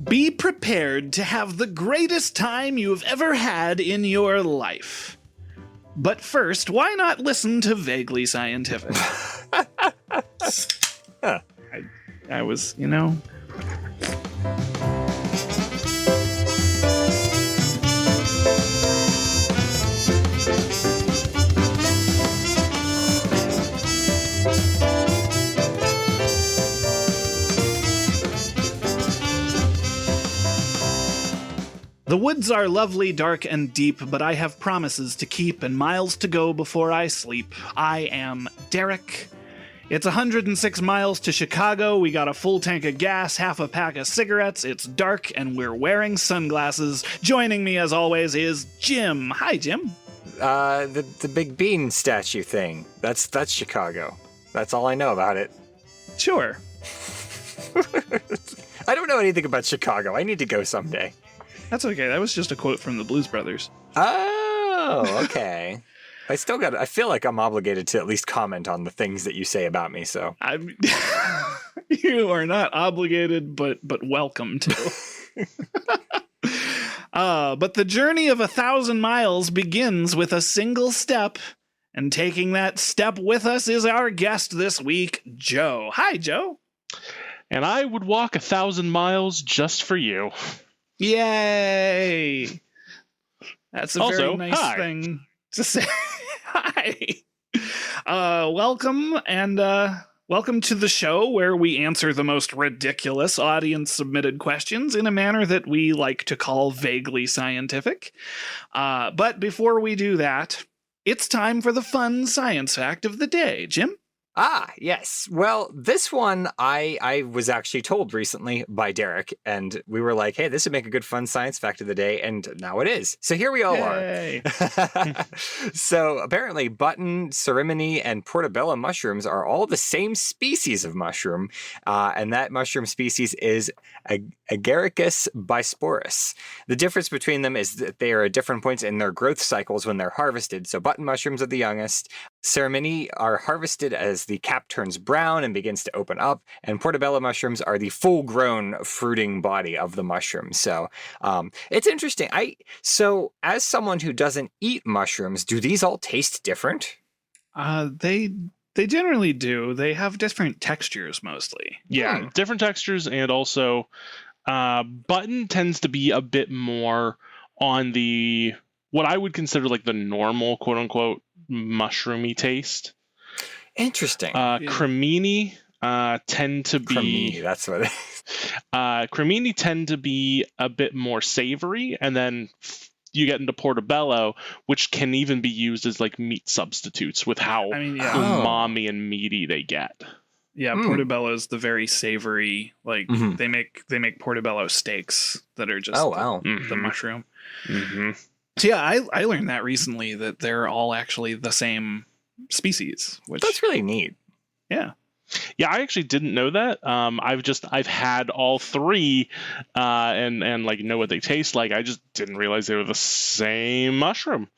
Be prepared to have the greatest time you've ever had in your life. But first, why not listen to Vaguely Scientific? I was, The woods are lovely, dark, and deep, but I have promises to keep and miles to go before I sleep. I am Derek. It's 106 miles to Chicago. We got a full tank of gas, half a pack of cigarettes. It's dark, and we're wearing sunglasses. Joining me, as always, is Jim. Hi, Jim. The Big Bean statue thing. That's Chicago. That's all I know about it. Sure. I don't know anything about Chicago. I need to go someday. That's okay. That was just a quote from the Blues Brothers. Oh, okay. I feel like I'm obligated to at least comment on the things that you say about me, so. You are not obligated, but welcome to. But the journey of 1,000 miles begins with a single step, and taking that step with us is our guest this week, Joe. Hi, Joe. And I would walk 1,000 miles just for you. Yay! That's a also, very nice hi. thing to say. Hi. Welcome to the show where we answer the most ridiculous audience-submitted questions in a manner that we like to call vaguely scientific. But before we do that, it's time for the fun science fact of the day. Jim? Ah, yes. Well, this one I was actually told recently by Derek, and we were like, hey, this would make a good fun science fact of the day, and now it is. So here we all Yay. are. So apparently button, cerimony, and portobello mushrooms are all the same species of mushroom, and that mushroom species is Agaricus bisporus. The difference between them is that they are at different points in their growth cycles when they're harvested. So button mushrooms are the youngest, cerimony are harvested as the cap turns brown and begins to open up, and portobello mushrooms are the full-grown fruiting body of the mushroom. So it's interesting. So as someone who doesn't eat mushrooms, do these all taste different? They generally do. They have different textures mostly. Yeah, different textures, and also button tends to be a bit more on the what I would consider like the normal quote-unquote mushroomy taste. Interesting. Cremini tend to be... Cremini, that's what it is. Cremini tend to be a bit more savory, and then you get into portobello, which can even be used as like meat substitutes with how umami and meaty they get. Yeah, portobello is the very savory, like they make portobello steaks that are just the mushroom. Mm-hmm. So yeah, I learned that recently that they're all actually the same species, which that's really neat. Yeah. Yeah, I actually didn't know that. I've had all three and like know what they taste like. I just didn't realize they were the same mushroom.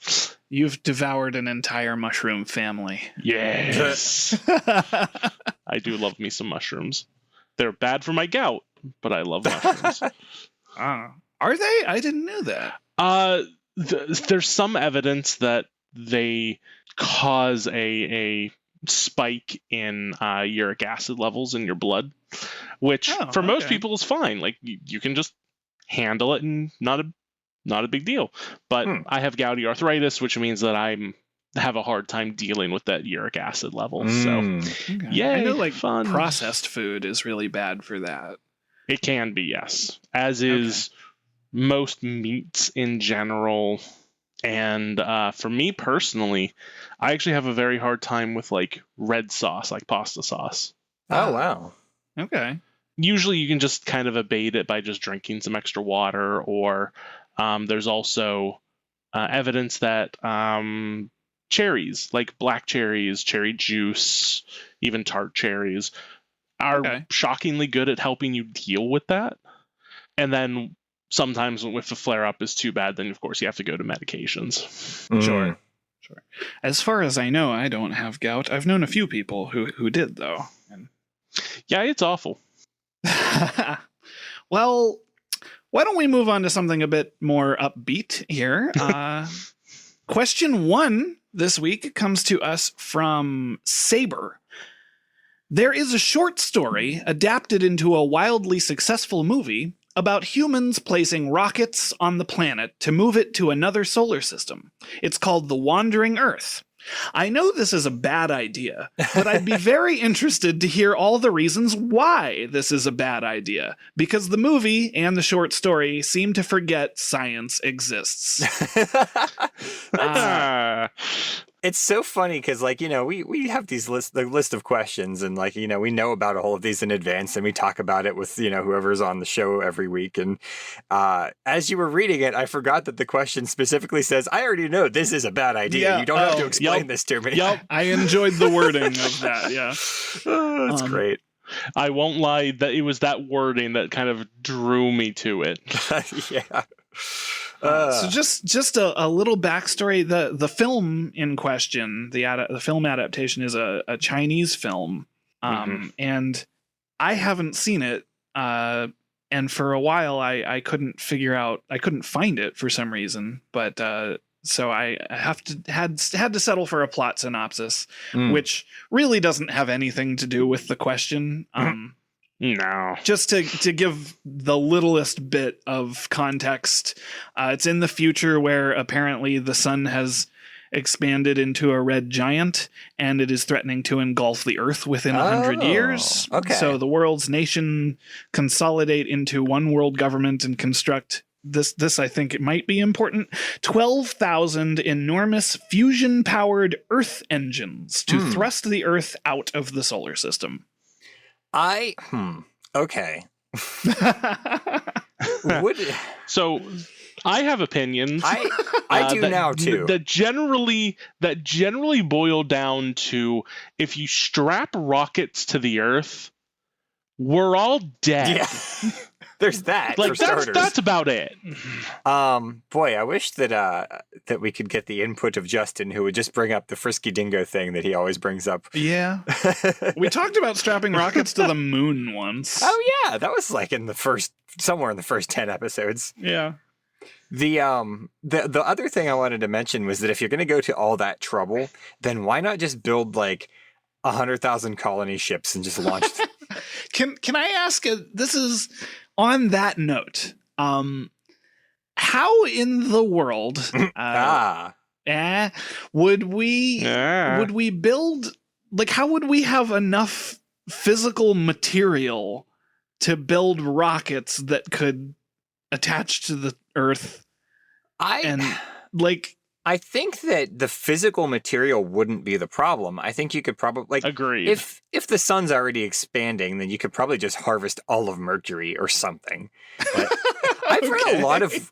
You've devoured an entire mushroom family. Yes. I do love me some mushrooms. They're bad for my gout, but I love mushrooms. Are they? I didn't know that. There's some evidence that they cause a spike in uric acid levels in your blood, which for most people is fine. Like you can just handle it and not a big deal. But I have gouty arthritis, which means that I have a hard time dealing with that uric acid level. So yeah, I know like fun. Processed food is really bad for that. It can be, yes, as is most meats in general. And for me personally, I actually have a very hard time with like red sauce, like pasta sauce. Oh, wow. Okay. Usually you can just kind of abate it by just drinking some extra water, or there's also evidence that cherries, like black cherries, cherry juice, even tart cherries, are shockingly good at helping you deal with that. And then sometimes if the flare-up is too bad, then of course you have to go to medications. Sure. As far as I know, I don't have gout. I've known a few people who did, though. Yeah, it's awful. Well, Why don't we move on to something a bit more upbeat here? Question 1 this week comes to us from Saber. There is a short story adapted into a wildly successful movie about humans placing rockets on the planet to move it to another solar system. It's called The Wandering Earth. I know this is a bad idea, but I'd be very interested to hear all the reasons why this is a bad idea, because the movie and the short story seem to forget science exists. It's so funny because, like, you know, we have the list of questions, and, like, you know, we know about all of these in advance, and we talk about it with, you know, whoever's on the show every week. And as you were reading it, I forgot that the question specifically says, I already know this is a bad idea. Yeah. You don't have to explain this to me. Yep. I enjoyed the wording of that. Yeah. That's great. I won't lie, that it was that wording that kind of drew me to it. Yeah. So just a little backstory. The film in question, the film adaptation, is a Chinese film, and I haven't seen it. And for a while, I couldn't find it for some reason. But so I had to settle for a plot synopsis, which really doesn't have anything to do with the question. No. Just to give the littlest bit of context, it's in the future where apparently the sun has expanded into a red giant and it is threatening to engulf the earth within 100 years. Okay. So the world's nation consolidate into one world government and construct this I think it might be important, 12,000 enormous fusion-powered Earth engines to thrust the Earth out of the solar system. Okay. So I have opinions. I do now too. That generally boil down to, if you strap rockets to the Earth, we're all dead. Yeah. There's that. Like, for starters. that's about it. Boy, I wish that we could get the input of Justin, who would just bring up the frisky dingo thing that he always brings up. Yeah. We talked about strapping rockets to the moon once. Oh yeah, that was like somewhere in the first 10 episodes. Yeah. The other thing I wanted to mention was that if you're going to go to all that trouble, then why not just build like 100,000 colony ships and just launch them? Can I ask, this is on that note, how in the world would we build, like, how would we have enough physical material to build rockets that could attach to the Earth? I think that the physical material wouldn't be the problem. I think you could probably Agreed. If the sun's already expanding, then you could probably just harvest all of Mercury or something. But I've read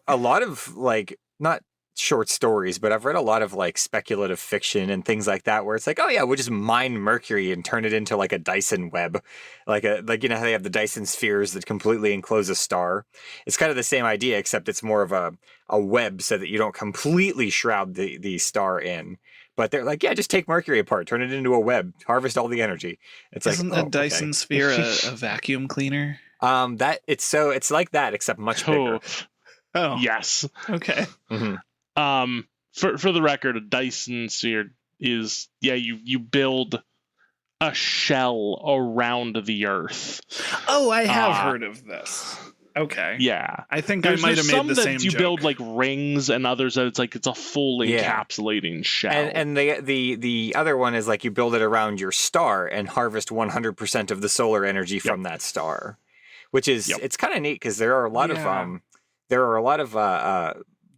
a lot of like, not short stories, but I've read a lot of like speculative fiction and things like that, where it's like, oh yeah, we'll just mine Mercury and turn it into like a Dyson web, like you know how they have the Dyson spheres that completely enclose a star. It's kind of the same idea, except it's more of a web so that you don't completely shroud the star in. But they're like, yeah, just take Mercury apart, turn it into a web, harvest all the energy. It's Isn't a Dyson sphere a vacuum cleaner? It's like that, except much bigger. Oh, Yes. Okay. Mm-hmm. For the record, a Dyson sphere is, you build a shell around the Earth. Oh, I have heard of this. Okay. Yeah. I think I might have made the same joke. You build like rings, and others that it's a full encapsulating shell. And the other one is like you build it around your star and harvest 100% of the solar energy from that star, which is it's kind of neat because there are a lot of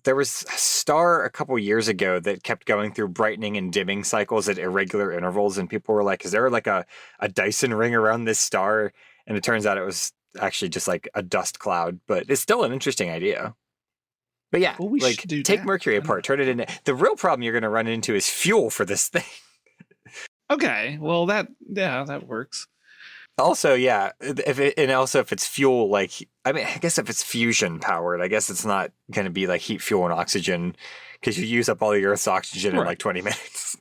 there was a star a couple years ago that kept going through brightening and dimming cycles at irregular intervals, and people were like, is there like a Dyson ring around this star? And it turns out it was actually just like a dust cloud, but it's still an interesting idea. But yeah, well, take Mercury apart, turn it into... The real problem you're going to run into is fuel for this thing. Okay, well that works. Also, yeah, if it's fuel, like, I mean, I guess if it's fusion powered, I guess it's not going to be like heat, fuel, and oxygen, because you use up all the Earth's oxygen in like 20 minutes.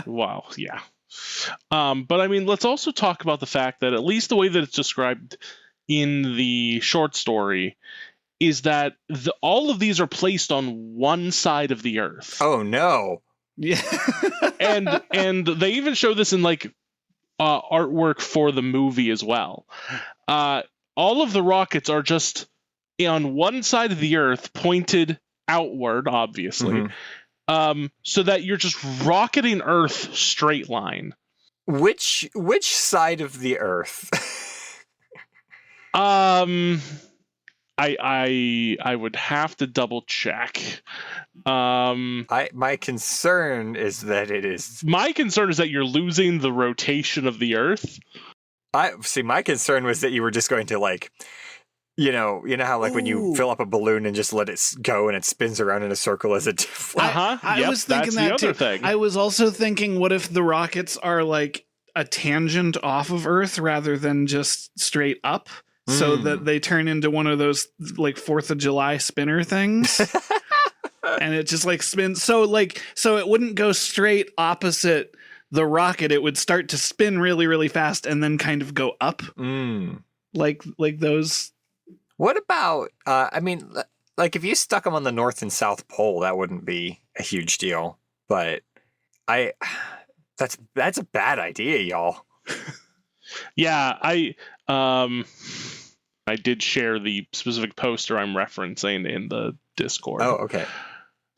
Wow, yeah. But I mean, let's also talk about the fact that, at least the way that it's described in the short story, is that all of these are placed on one side of the Earth. Oh no. Yeah. and they even show this in like artwork for the movie as well. All of the rockets are just on one side of the Earth, pointed outward, obviously, so that you're just rocketing Earth straight line. Which side of the Earth? I would have to double check. My concern is that it is. My concern is that you're losing the rotation of the Earth. My concern was that you were just going to like, you know how like when you fill up a balloon and just let it go and it spins around in a circle as it. I was thinking that too. I was also thinking, what if the rockets are like a tangent off of Earth rather than just straight up? So that they turn into one of those like 4th of July spinner things. And it just like spins. So it wouldn't go straight opposite the rocket. It would start to spin really, really fast and then kind of go up. Like those. What about, I mean, like if you stuck them on the North and South Pole, that wouldn't be a huge deal. But that's a bad idea, y'all. Yeah, I did share the specific poster I'm referencing in the Discord. Oh, okay.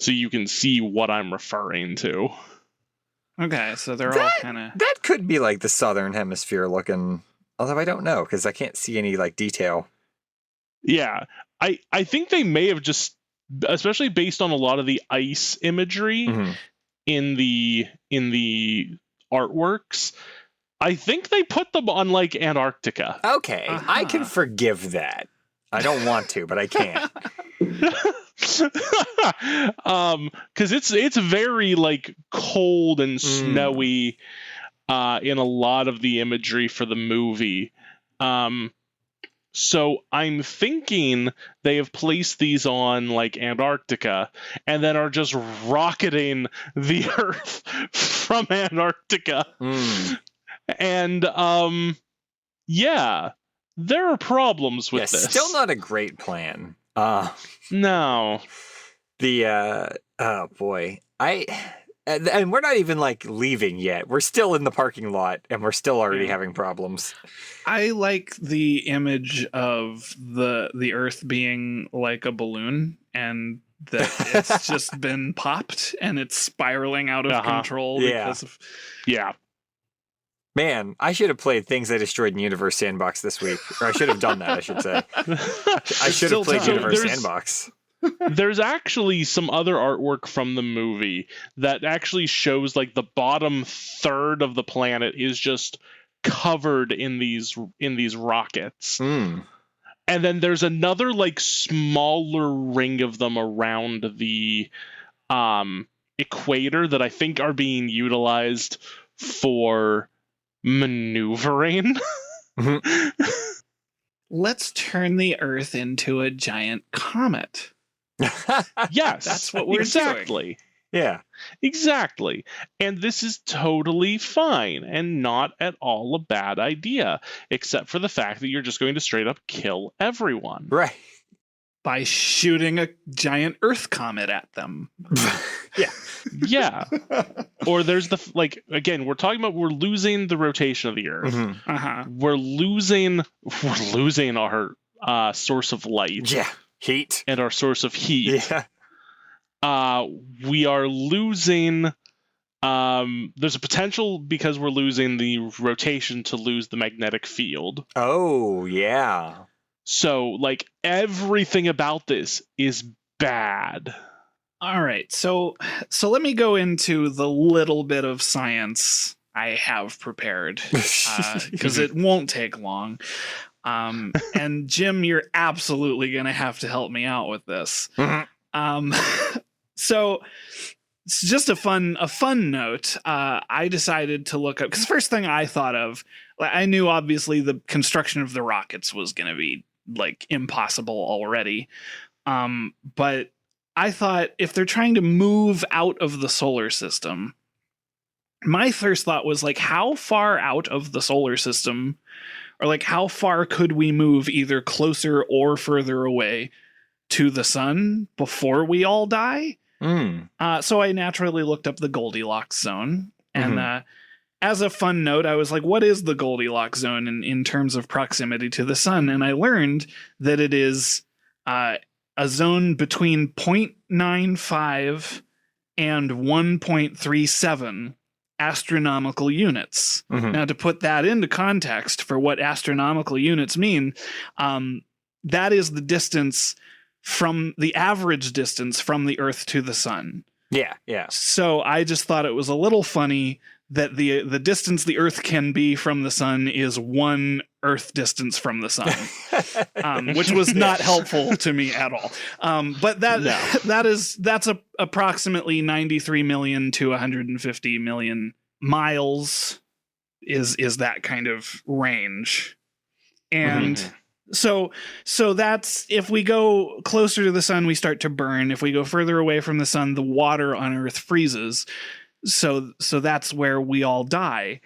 So you can see what I'm referring to. Okay, so they're all kind of... That could be like the Southern Hemisphere looking, although I don't know, because I can't see any like detail. Yeah, I think they may have just, especially based on a lot of the ice imagery in the artworks, I think they put them on like Antarctica. Okay, I can forgive that. I don't want to, but I can't. Because it's very like cold and snowy in a lot of the imagery for the movie. So I'm thinking they have placed these on like Antarctica and then are just rocketing the Earth from Antarctica. And yeah, there are problems with this. Still not a great plan. No. Oh boy. And we're not even like leaving yet. We're still in the parking lot and we're still already having problems. I like the image of the Earth being like a balloon and that it's just been popped and it's spiraling out of control because of... Yeah. Man, I should have played Things I Destroyed in Universe Sandbox this week. Or I should have done that, I should say. I should have played Universe Sandbox. There's actually some other artwork from the movie that actually shows like the bottom third of the planet is just covered in these rockets. And then there's another like smaller ring of them around the equator that I think are being utilized for maneuvering. Let's turn the Earth into a giant comet. Yes, that's what we're doing. Yeah, exactly. And this is totally fine and not at all a bad idea, except for the fact that you're just going to straight up kill everyone. Right. By shooting a giant Earth comet at them. Yeah. Or there's the, like, again, we're talking about we're losing the rotation of the Earth. We're losing our source of light. Yeah. Heat. And our source of heat. Yeah. We are losing... there's a potential, because we're losing the rotation, to lose the magnetic field. Oh, yeah. So, like, everything about this is bad. All right, so let me go into the little bit of science I have prepared, because it won't take long. And Jim, you're absolutely going to have to help me out with this. So it's just a fun note. I decided to look up, because the first thing I thought of, I knew obviously the construction of the rockets was going to be like impossible already. But I thought, if they're trying to move out of the solar system, my first thought was like, how far out of the solar system, or like how far could we move either closer or further away to the sun before we all die. So I naturally looked up the Goldilocks zone. And as a fun note, I was like, what is the Goldilocks zone in terms of proximity to the sun? And I learned that it is a zone between 0.95 and 1.37 astronomical units. Now, to put that into context for what astronomical units mean, that is the distance from the average distance from the Earth to the sun. Yeah. So I just thought it was a little funny that the distance the Earth can be from the sun is one Earth distance from the sun, which was not helpful to me at all. But that's approximately 93 million to 150 million miles is that kind of range. And so that's, if we go closer to the sun, we start to burn. If we go further away from the sun, the water on Earth freezes. So that's where we all die.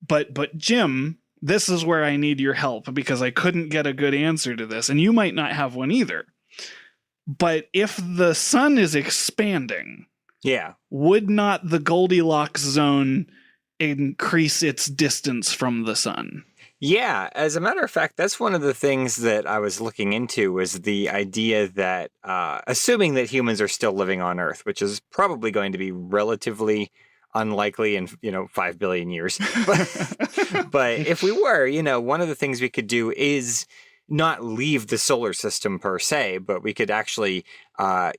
But Jim, this is where I need your help, because I couldn't get a good answer to this, and you might not have one either. But if the sun is expanding, would not the Goldilocks zone increase its distance from the sun? Yeah, as a matter of fact, that's one of the things that I was looking into, was the idea that, assuming that humans are still living on Earth, which is probably going to be relatively unlikely in, 5 billion years. But if we were, one of the things we could do is not leave the solar system per se, but we could actually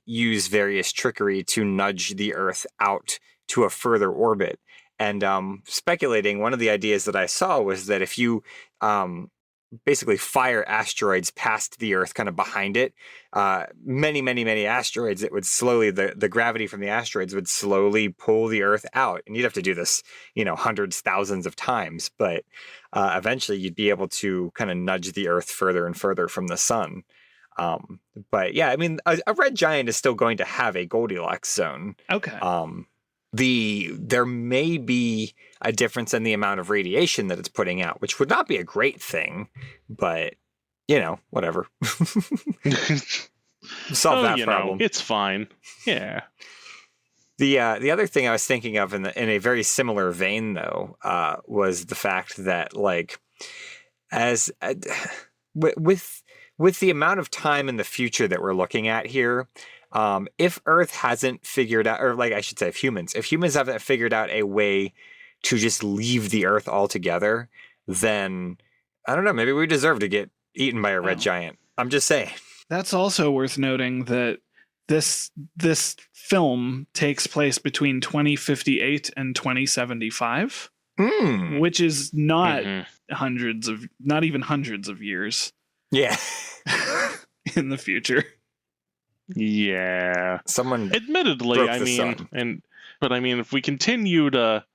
use various trickery to nudge the Earth out to a further orbit. And speculating, one of the ideas that I saw was that if you basically fire asteroids past the Earth, kind of behind it, many, many, many asteroids, it would slowly, the gravity from the asteroids would slowly pull the Earth out. And you'd have to do this, hundreds, thousands of times. But eventually you'd be able to kind of nudge the Earth further and further from the sun. But yeah, I mean, a red giant is still going to have a Goldilocks zone. Okay. There may be a difference in the amount of radiation that it's putting out, which would not be a great thing, but whatever. Solve that problem. It's fine. Yeah. The other thing I was thinking of in a very similar vein, though, was the fact that, like, as with the amount of time in the future that we're looking at here. If Earth hasn't figured out, or like I should say, if humans haven't figured out a way to just leave the Earth altogether, then I don't know, maybe we deserve to get eaten by a red giant. I'm just saying. That's also worth noting that this film takes place between 2058 and 2075, which is not not even hundreds of years. Yeah. In the future. Yeah. Someone admittedly, but if we continue to,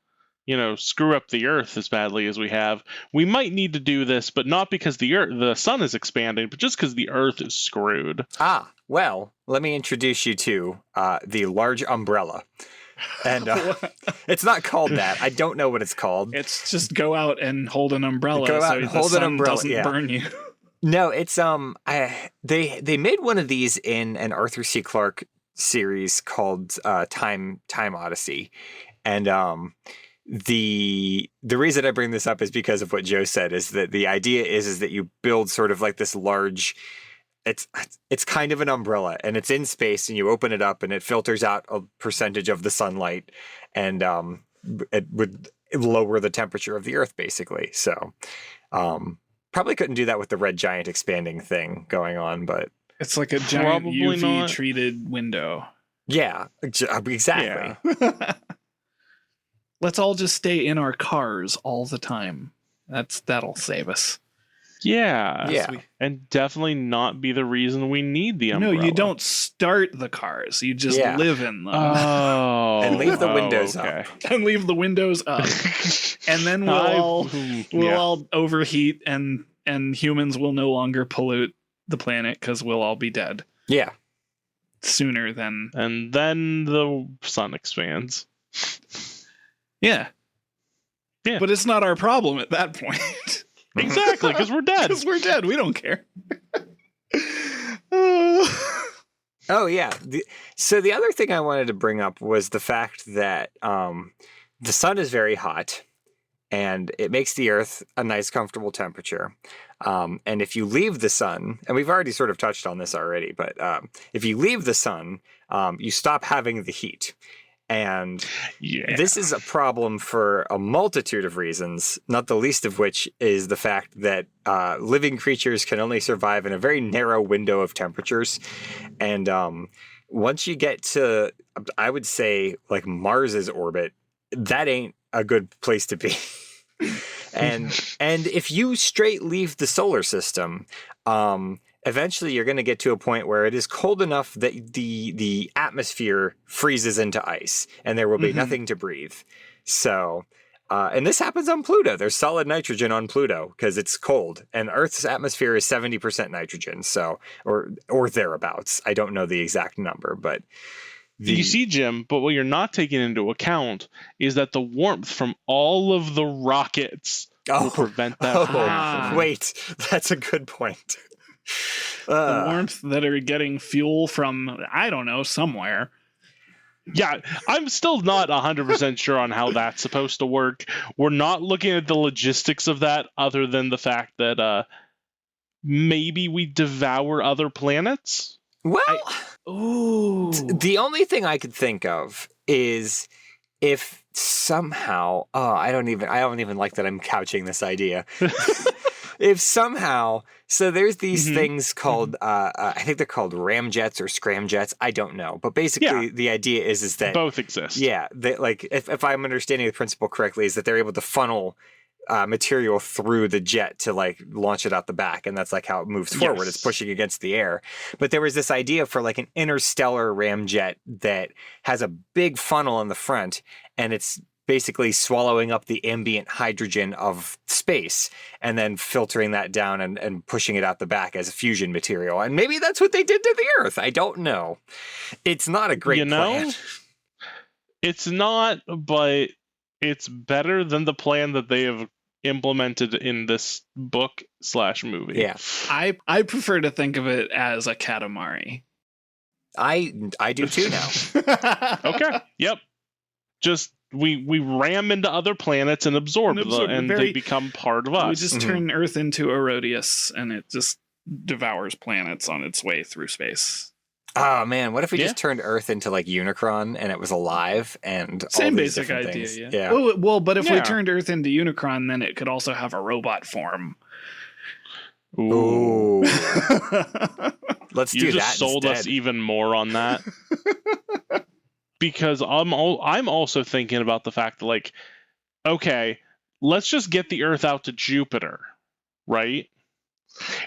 screw up the Earth as badly as we have, we might need to do this, but not because the sun is expanding, but just because the Earth is screwed. Well, let me introduce you to the large umbrella. And it's not called that. I don't know what it's called. It's just go out and hold an umbrella so the sun doesn't burn you. No, it's they made one of these in an Arthur C. Clarke series called Time Odyssey, and the reason I bring this up is because of what Joe said, is that the idea is that you build sort of like this large, it's kind of an umbrella, and it's in space, and you open it up and it filters out a percentage of the sunlight, and it would lower the temperature of the Earth basically. So probably couldn't do that with the red giant expanding thing going on, but it's like a giant UV treated window. Yeah, exactly. Yeah. Let's all just stay in our cars all the time. That'll save us. Yeah. And definitely not be the reason we need the umbrella. No, you don't start the cars. You just live in them. Oh. And leave the windows up. And leave the windows up. And then we'll all overheat and humans will no longer pollute the planet because we'll all be dead. Yeah. Sooner than... And then the sun expands. Yeah. But it's not our problem at that point. Exactly, because we're dead. Because we're dead. We don't care. Oh yeah. So the other thing I wanted to bring up was the fact that the sun is very hot, and it makes the Earth a nice, comfortable temperature. And if you leave the sun, and we've already sort of touched on this already, but if you leave the sun, you stop having the heat. And this is a problem for a multitude of reasons, not the least of which is the fact that living creatures can only survive in a very narrow window of temperatures. And once you get to, I would say, like Mars's orbit, that ain't a good place to be. and if you straight leave the solar system, eventually you're going to get to a point where it is cold enough that the atmosphere freezes into ice and there will be nothing to breathe. So, and this happens on Pluto. There's solid nitrogen on Pluto because it's cold, and Earth's atmosphere is 70% nitrogen. So, or thereabouts. I don't know the exact number, but you see, Jim, but what you're not taking into account is that the warmth from all of the rockets will prevent that from happening. Wait, that's a good point. The warmth that are getting fuel from, I don't know, somewhere. Yeah, I'm still not 100% sure on how that's supposed to work. We're not looking at the logistics of that other than the fact that maybe we devour other planets? Well, Ooh. The only thing I could think of is if somehow, I don't even like that I'm couching this idea. If somehow, so there's these things called, I think they're called ramjets or scramjets. I don't know, but basically the idea is that both exist. Yeah, they, like if I'm understanding the principle correctly, is that they're able to funnel material through the jet to like launch it out the back, and that's like how it moves forward. It's pushing against the air. But there was this idea for like an interstellar ramjet that has a big funnel in the front, and it's basically swallowing up the ambient hydrogen of space and then filtering that down and pushing it out the back as a fusion material. And maybe that's what they did to the Earth. I don't know. It's not a great plan. It's not, but it's better than the plan that they have implemented in this book/movie. Yeah. I prefer to think of it as a Katamari. I do too now. Okay. Yep. Just we ram into other planets and absorb them, and they become part of us. We just turn Earth into Herodias, and it just devours planets on its way through space. Oh man, what if we just turned Earth into like Unicron and it was alive and same all these basic different idea, things? yeah. Well, but if we turned Earth into Unicron, then it could also have a robot form. Ooh. Let's do that. You just sold us even more on that. Because I'm also thinking about the fact that, like, okay, let's just get the Earth out to Jupiter, right?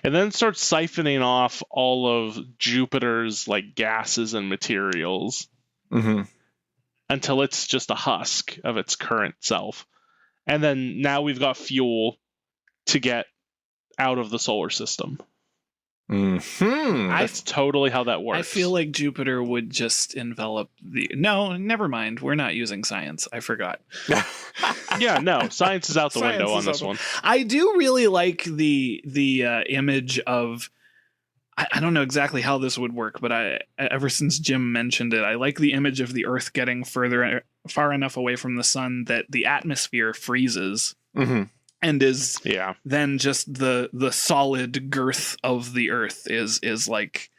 And then start siphoning off all of Jupiter's like gases and materials until it's just a husk of its current self. And then now we've got fuel to get out of the solar system. That's totally how that works. I feel like Jupiter would just envelop the... No, never mind. We're not using science. I forgot. Yeah, no. Science is out the window on this one. I do really like the image of... I don't know exactly how this would work, but ever since Jim mentioned it, I like the image of the Earth getting far enough away from the sun that the atmosphere freezes. And is then just the solid girth of the Earth is like,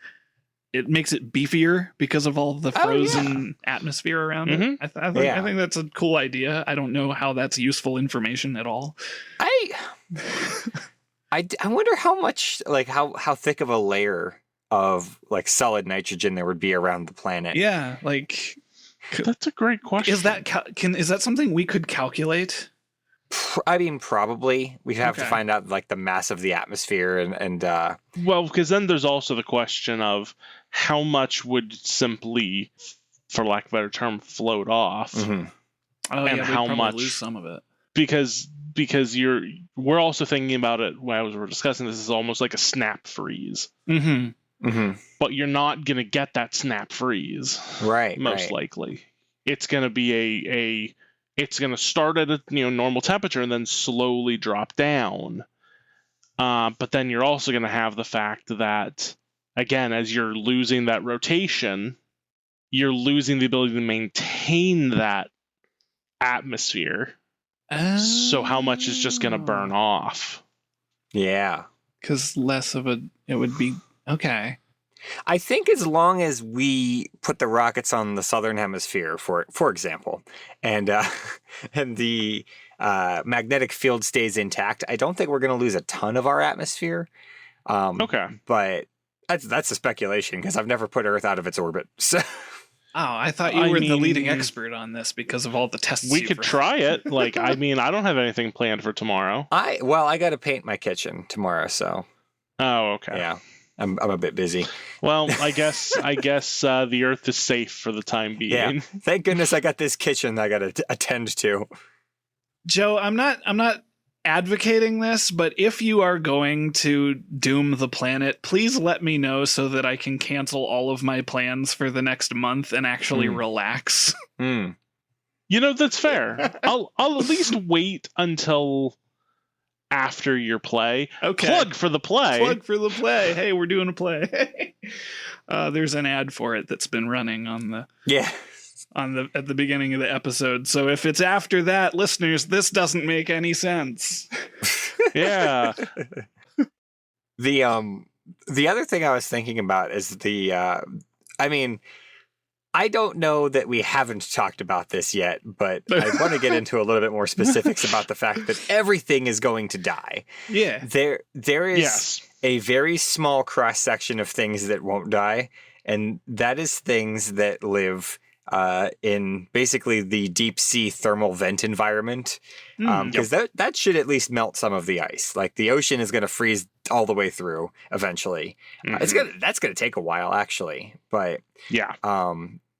it makes it beefier because of all the frozen atmosphere around it. I think that's a cool idea. I don't know how that's useful information at all. I wonder how much, like how thick of a layer of like solid nitrogen there would be around the planet. Yeah, like that's a great question. Is that something we could calculate? I mean, probably we'd have to find out like the mass of the atmosphere and well, because then there's also the question of how much would simply, for lack of a better term, float off, and how much lose some of it. Because we're also thinking about it when we're discussing this is almost like a snap freeze. But you're not gonna get that snap freeze, right? Most likely, it's gonna be it's going to start at a normal temperature and then slowly drop down. But then you're also going to have the fact that, again, as you're losing that rotation, you're losing the ability to maintain that atmosphere. So how much is just going to burn off? Yeah. Because less of it would be okay. I think as long as we put the rockets on the southern hemisphere, for example, and and the magnetic field stays intact, I don't think we're going to lose a ton of our atmosphere. Okay. But that's a speculation because I've never put Earth out of its orbit. So. Oh, I thought you were the leading expert on this because of all the tests. We could try it. Like, I mean, I don't have anything planned for tomorrow. I got to paint my kitchen tomorrow, so. Oh, okay. Yeah. I'm a bit busy. Well, I guess the Earth is safe for the time being. Yeah. Thank goodness I got this kitchen I got to attend to. Joe, I'm not advocating this, but if you are going to doom the planet, please let me know so that I can cancel all of my plans for the next month and actually relax. Mm. You know, that's fair. I'll at least wait until after your play. Okay. Plug for the play. Plug for the play. Hey, we're doing a play. There's an ad for it that's been running on the at the beginning of the episode. So if it's after that, listeners, this doesn't make any sense. Yeah. The other thing I was thinking about is I mean, I don't know that we haven't talked about this yet, but I want to get into a little bit more specifics about the fact that everything is going to die. Yeah. There is a very small cross section of things that won't die, and that is things that live in basically the deep sea thermal vent environment, because that should at least melt some of the ice. Like the ocean is going to freeze all the way through eventually. That's going to take a while actually, but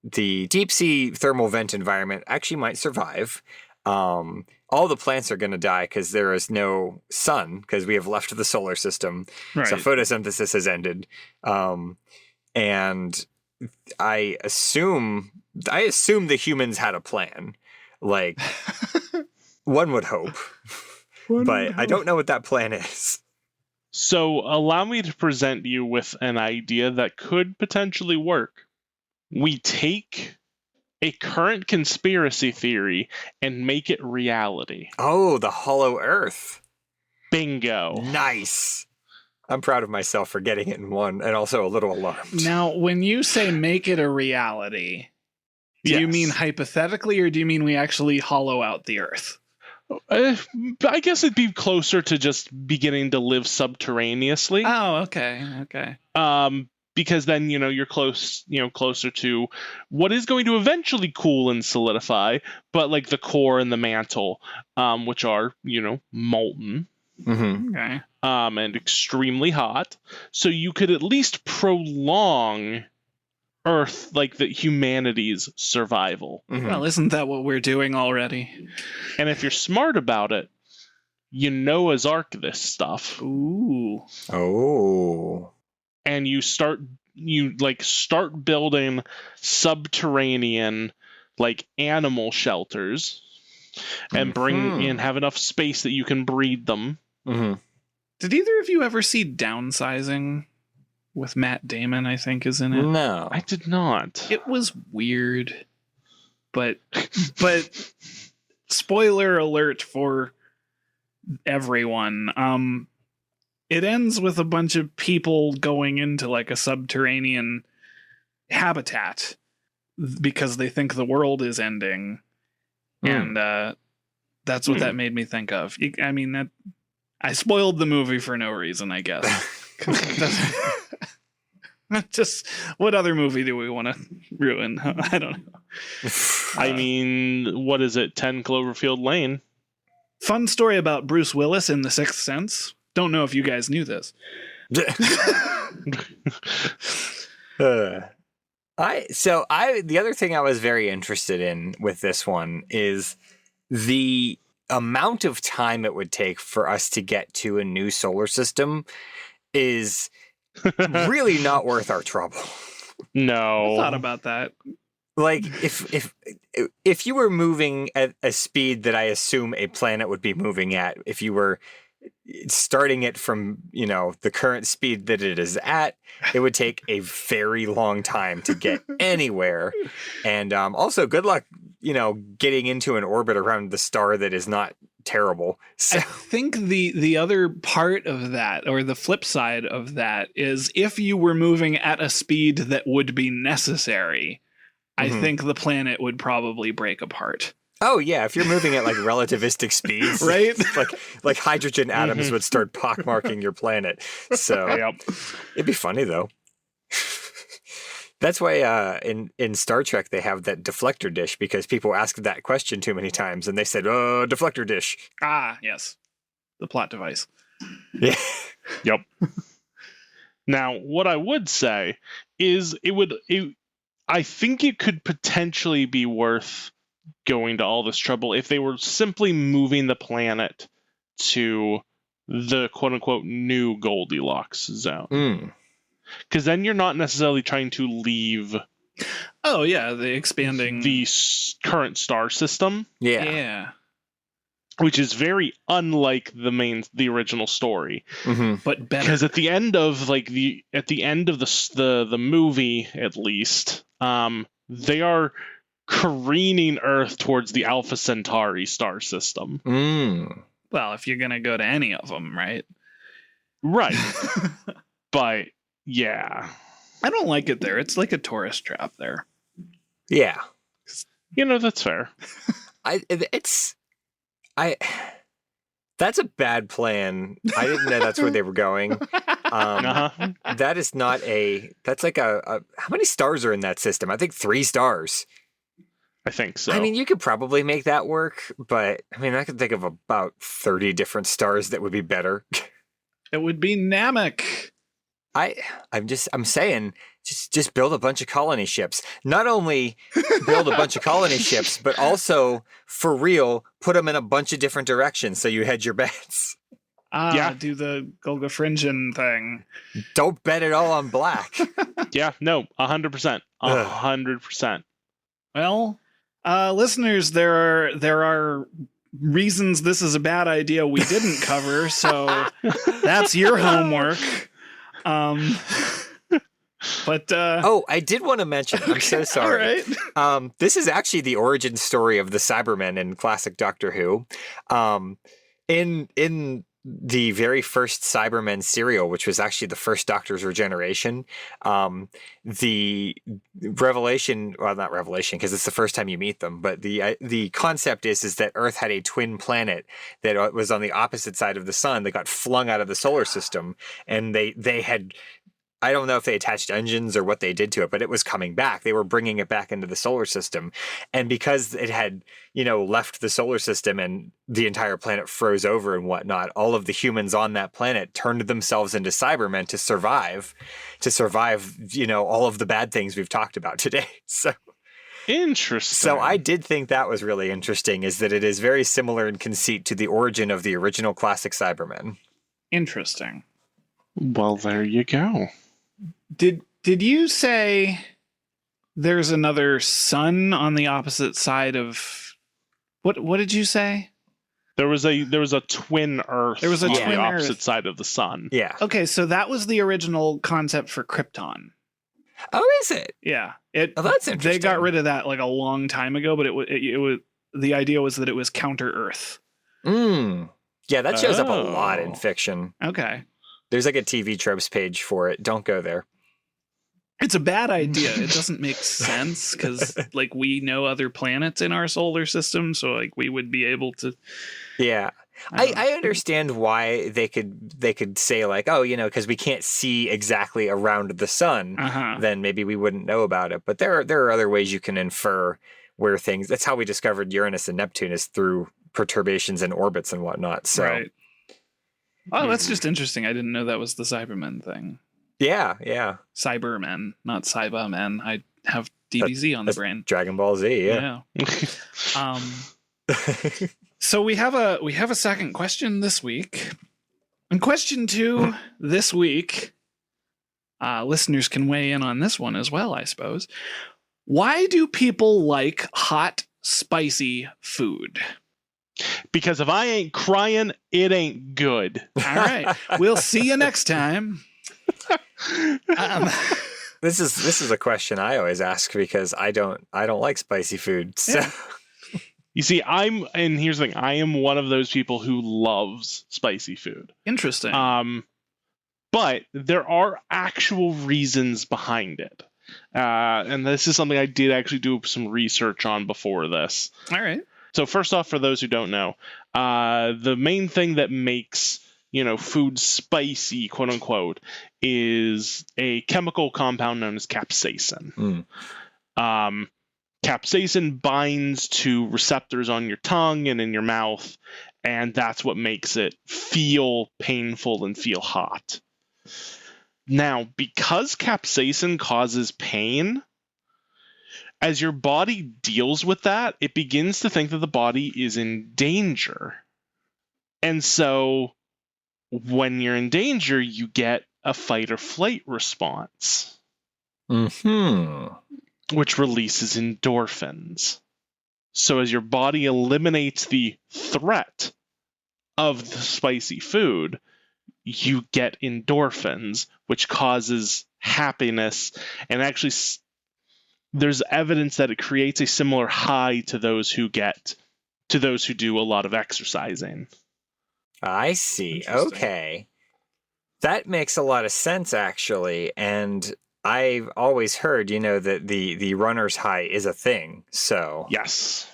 the deep sea thermal vent environment actually might survive. All the plants are going to die because there is no sun because we have left the solar system. Right. So photosynthesis has ended, and I assume the humans had a plan. Like, one would hope. I don't know what that plan is. So allow me to present you with an idea that could potentially work. We take a current conspiracy theory and make it reality. Oh, the Hollow Earth. Bingo. Nice. I'm proud of myself for getting it in one, and also a little alarmed. Now, when you say make it a reality, do you mean hypothetically, or do you mean we actually hollow out the Earth? I guess it'd be closer to just beginning to live subterraneously. Oh, okay. Because then, you're closer to what is going to eventually cool and solidify, but like the core and the mantle, which are, molten. Mm-hmm. Okay. And extremely hot. So you could at least prolong Earth, like the humanity's survival. Mm-hmm. Well, isn't that what we're doing already? And if you're smart about it, Noah's Ark this stuff. Ooh. Oh. And you start building subterranean animal shelters and have enough space that you can breed them. Mm-hmm. Did either of you ever see Downsizing with Matt Damon, I think, is in it? No. I did not. It was weird, but spoiler alert for everyone. It ends with a bunch of people going into a subterranean habitat because they think the world is ending. And that's what that made me think of. I mean, I spoiled the movie for no reason, I guess. Just what other movie do we want to ruin? I don't know. I mean, what is it? 10 Cloverfield Lane. Fun story about Bruce Willis in The Sixth Sense. Don't know if you guys knew this. The other thing I was very interested in with this one is the amount of time it would take for us to get to a new solar system is really not worth our trouble. No. I thought about that. Like if you were moving at a speed that I assume a planet would be moving at, if you were starting it from, the current speed that it is at, it would take a very long time to get anywhere. And also good luck, getting into an orbit around the star that is not terrible. So I think the other part of that, or the flip side of that, is if you were moving at a speed that would be necessary, I think the planet would probably break apart. Oh yeah, if you're moving at like relativistic speeds, right? like hydrogen atoms would start pockmarking your planet. So Yep. it'd be funny though. That's why in Star Trek they have that deflector dish, because people asked that question too many times and they said, "Oh, deflector dish." Ah, yes, the plot device. Yeah. Yep. Now, what I would say is I think it could potentially be worth going to all this trouble if they were simply moving the planet to the quote-unquote new Goldilocks zone. Because then you're not necessarily trying to leave the expanding the current star system. Yeah. Which is very unlike the original story. But better. Because at the end of the movie, at least, they are careening Earth towards the Alpha Centauri star system. Well, if you're gonna go to any of them, right? Right. But yeah, I don't like it there. It's like a tourist trap there. Yeah. That's fair. That's a bad plan. I didn't know that's where they were going. That is not that's like how many stars are in that system? I think 3 stars. I think so. I mean, you could probably make that work, but I mean, I could think of about 30 different stars that would be better. It would be Namek. I'm saying, just build a bunch of colony ships. Not only build a bunch of colony ships, but also, for real, put them in a bunch of different directions so you hedge your bets. Do the Golgafringian thing. Don't bet it all on black. Yeah, no, 100%. 100%. Well, listeners, there are reasons this is a bad idea we didn't cover, so that's your homework. But I did want to mention, I'm so sorry. All right. This is actually the origin story of the Cybermen in classic Doctor Who. In the very first Cybermen serial, which was actually the first Doctor's regeneration, the revelation, well, not revelation, because it's the first time you meet them, but the concept is that Earth had a twin planet that was on the opposite side of the sun that got flung out of the solar system, and they had, I don't know if they attached engines or what they did to it, but it was coming back. They were bringing it back into the solar system. And because it had, left the solar system and the entire planet froze over and whatnot, all of the humans on that planet turned themselves into Cybermen to survive, all of the bad things we've talked about today. So interesting. So I did think that was really interesting, is that it is very similar in conceit to the origin of the original classic Cybermen. Interesting. Well, there you go. Did you say there's another sun on the opposite side of what did you say? There was a twin Earth. There was a on twin the opposite Earth. side of the sun. Yeah. Okay, so that was the original concept for Krypton. Oh, is it? Yeah. That's interesting. They got rid of that like a long time ago, but it was the idea was that it was counter Earth. Yeah, that shows up a lot in fiction. Okay. There's like a TV tropes page for it. Don't go there. It's a bad idea. It doesn't make sense because like we know other planets in our solar system, so like we would be able to. Yeah, I understand why they could say like, oh, because we can't see exactly around the sun, then maybe we wouldn't know about it. But there are other ways you can infer where things. That's how we discovered Uranus and Neptune, is through perturbations in orbits and whatnot. So. Right. Oh, that's just interesting. I didn't know that was the Cybermen thing. Yeah. Cybermen, not Cybermen. I have DBZ on the brain. Dragon Ball Z, yeah. So we have a second question this week. And question 2 this week, listeners can weigh in on this one as well, I suppose. Why do people like hot, spicy food? Because if I ain't crying, it ain't good. All right. We'll see you next time. This is a question I always ask because I don't like spicy food. So Yeah. You see, and here's the thing, I am one of those people who loves spicy food. Interesting. But there are actual reasons behind it. And this is something I did actually do some research on before this. All right. So first off, for those who don't know, the main thing that makes, food spicy, quote unquote, is a chemical compound known as capsaicin. Capsaicin binds to receptors on your tongue and in your mouth, and that's what makes it feel painful and feel hot. Now, because capsaicin causes pain, as your body deals with that, it begins to think that the body is in danger. And so when you're in danger, you get a fight or flight response, which releases endorphins. So as your body eliminates the threat of the spicy food, you get endorphins, which causes happiness, and actually there's evidence that it creates a similar high to those who do a lot of exercising. I see. Okay. That makes a lot of sense, actually. And I've always heard, that the runner's high is a thing. So yes.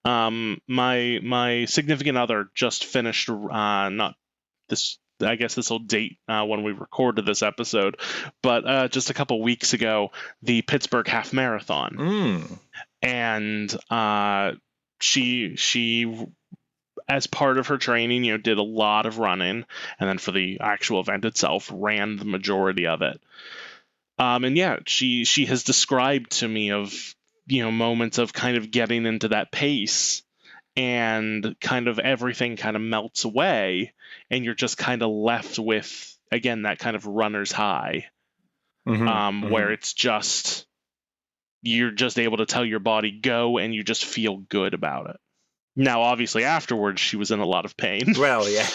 My significant other just finished, not this, I guess this will date when we recorded this episode, but just a couple weeks ago, the Pittsburgh Half Marathon. And she, as part of her training, did a lot of running, and then for the actual event itself, ran the majority of it. And yeah, she has described to me of, moments of kind of getting into that pace, and kind of everything kind of melts away, and you're just kind of left with, again, that kind of runner's high, where it's just, you're just able to tell your body go, and you just feel good about it. Now, obviously, afterwards, she was in a lot of pain. Well, yeah.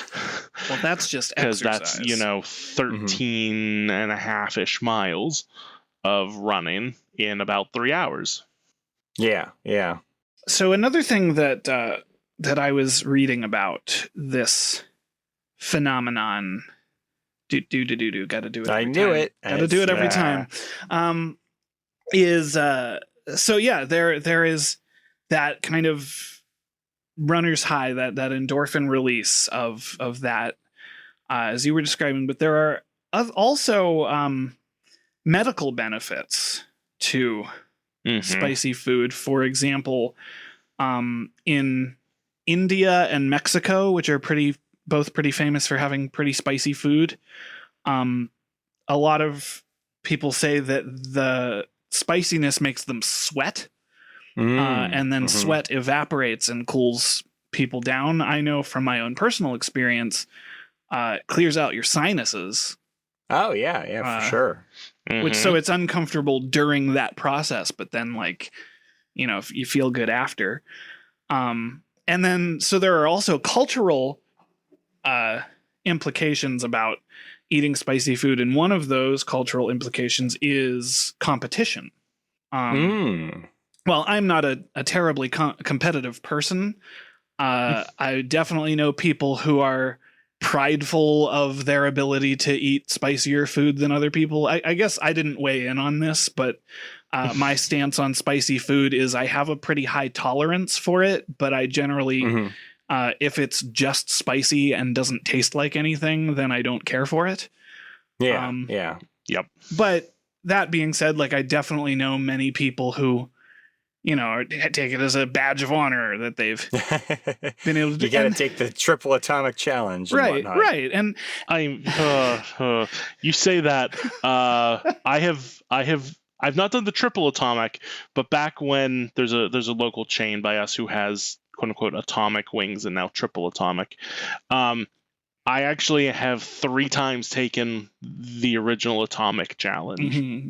Well, that's just because exercise. That's 13 and a half-ish miles of running in about 3 hours. Yeah. So another thing that I was reading about this phenomenon, gotta do it every time. I knew it. Gotta do it every time. Is so yeah, there is that kind of runner's high, that endorphin release of that, as you were describing, but there are also medical benefits to spicy food. For example, in India and Mexico, which are both pretty famous for having pretty spicy food, a lot of people say that the spiciness makes them sweat, and then sweat evaporates and cools people down. I know from my own personal experience, it clears out your sinuses. Oh yeah, for sure. Which, so it's uncomfortable during that process, but then if you feel good after. And then, so there are also cultural implications about eating spicy food. And one of those cultural implications is competition. Well, I'm not a terribly competitive person. I definitely know people who are prideful of their ability to eat spicier food than other people. I guess I didn't weigh in on this, but my stance on spicy food is I have a pretty high tolerance for it, but I generally, if it's just spicy and doesn't taste like anything, then I don't care for it. Yeah. Yep. But that being said, I definitely know many people who, take it as a badge of honor that they've been able to do. You got to take the triple atomic challenge. Right. And you say that, I've not done the triple atomic, but back when there's a local chain by us who has quote unquote atomic wings and now triple atomic. I actually have 3 times taken the original atomic challenge.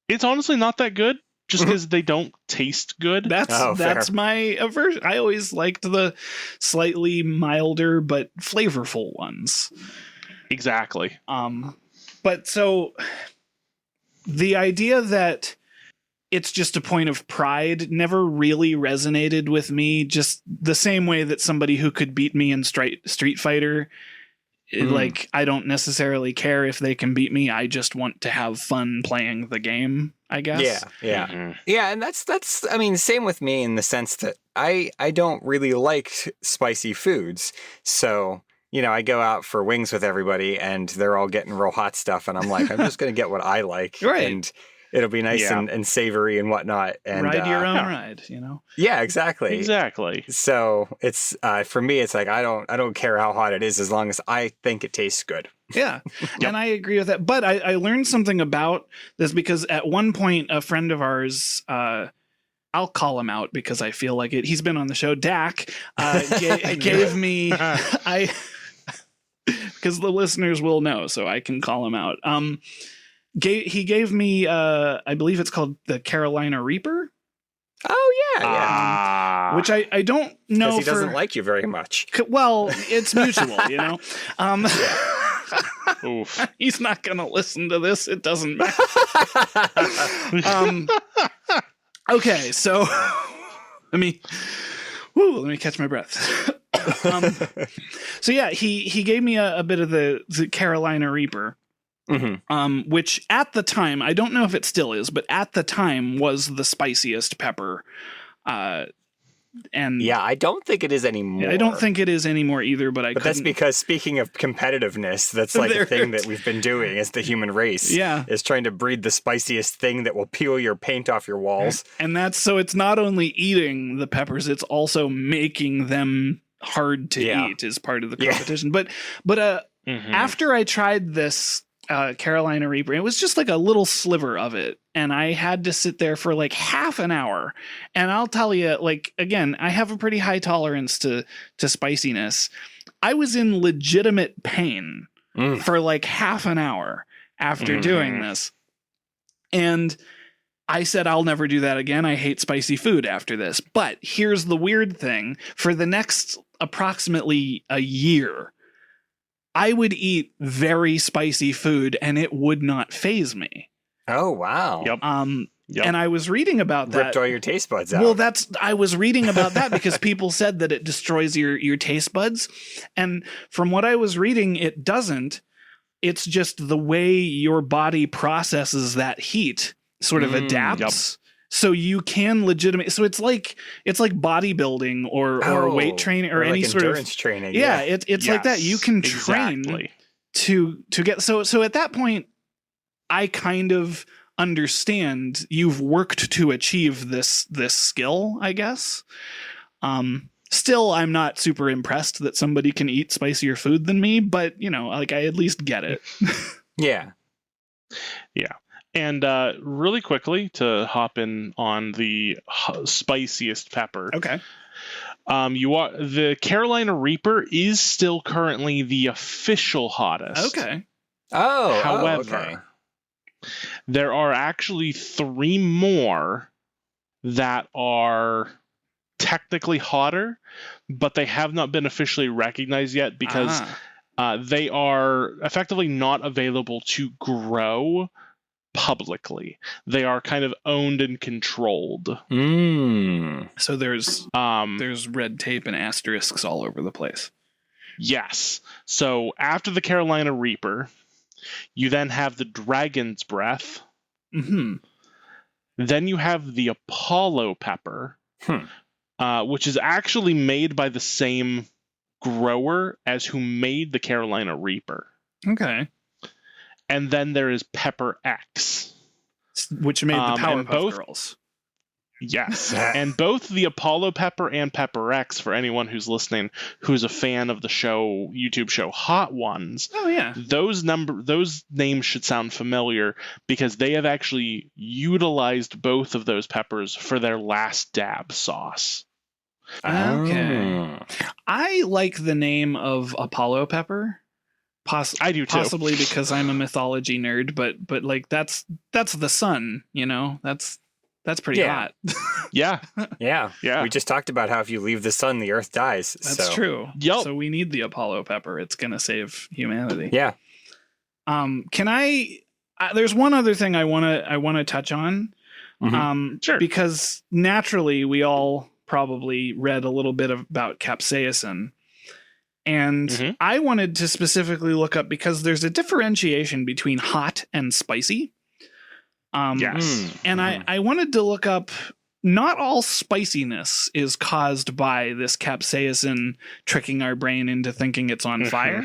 It's honestly not that good. just because they don't taste good. That's my aversion. I always liked the slightly milder but flavorful ones. Exactly. But so the idea that it's just a point of pride never really resonated with me, just the same way that somebody who could beat me in Street Fighter, like, I don't necessarily care if they can beat me. I just want to have fun playing the game, I guess. Yeah. And that's I mean, same with me in the sense that I don't really like spicy foods. So, you know, I go out for wings with everybody and they're all getting real hot stuff. And I'm like, I'm just going to get what I like. Right. And it'll be nice and savory and whatnot. And ride your own ride, you know? Yeah, exactly. So it's, for me, it's like, I don't care how hot it is as long as I think it tastes good. Yeah. And I agree with that. But I learned something about this because at one point, a friend of ours, I'll call him out because I feel like it. He's been on the show. Dak gave me, because the listeners will know, so I can call him out. He gave me, I believe it's called the Carolina Reaper. Oh yeah. Which I don't know. Because he doesn't like you very much. Well, it's mutual, you know. He's not gonna listen to this. It doesn't matter. Okay, so let me catch my breath. So yeah, he gave me a bit of the Carolina Reaper, which at the time, I don't know if it still is, but at the time was the spiciest pepper. And yeah, I don't think it is anymore. I don't think it is anymore either, but that's because, speaking of competitiveness, that's like the thing that we've been doing as the human race. Yeah. Is trying to breed the spiciest thing that will peel your paint off your walls. And so it's not only eating the peppers, it's also making them hard to eat is part of the competition. But after I tried this Carolina Reaper, it was just like a little sliver of it, and I had to sit there for like half an hour. And I'll tell you, like, again, I have a pretty high tolerance to spiciness. I was in legitimate pain for like half an hour after doing this, and I said I'll never do that again. I hate spicy food after this. But here's the weird thing: for the next approximately a year, I would eat very spicy food and it would not faze me. Oh, wow. Yep. And I was reading about that. Ripped all your taste buds out. Well, I was reading about that because people said that it destroys your taste buds. And from what I was reading, it doesn't. It's just the way your body processes that heat sort of adapts. Yep. So you can legitimately. So it's like bodybuilding or weight training or any like sort of endurance training. Yeah, it's like that. You can train to get. So at that point, I kind of understand you've worked to achieve this skill, I guess. Still, I'm not super impressed that somebody can eat spicier food than me, but you know, like, I at least get it. Yeah. And really quickly to hop in on the spiciest pepper. Okay. The Carolina Reaper is still currently the official hottest. Okay. Oh. However, there are actually 3 more that are technically hotter, but they have not been officially recognized yet because they are effectively not available to grow publicly. They are kind of owned and controlled. So there's red tape and asterisks all over the place. Yes. So after the Carolina Reaper, you then have the Dragon's Breath. Then you have the Apollo pepper, which is actually made by the same grower as who made the Carolina Reaper. Okay. And then there is Pepper X, which made the Powerpuff Girls. Yes. And both the Apollo pepper and Pepper X, for anyone who's listening who's a fan of the show, YouTube show Hot Ones. Oh yeah. Those names should sound familiar because they have actually utilized both of those peppers for their last dab sauce. Okay. I like the name of Apollo pepper. I do too. Possibly because I'm a mythology nerd, but like that's the sun, you know. That's That's pretty Yeah. hot. Yeah. Yeah. Yeah. We just talked about how if you leave the sun, the earth dies. That's so. true. Yup. So we need the Apollo pepper. It's going to save humanity. Yeah. Can I there's one other thing I want to touch on. Sure. Because naturally we all probably read a little bit about capsaicin. And I wanted to specifically look up because there's a differentiation between hot and spicy. Yes. And I wanted to look up, not all spiciness is caused by this capsaicin tricking our brain into thinking it's on fire.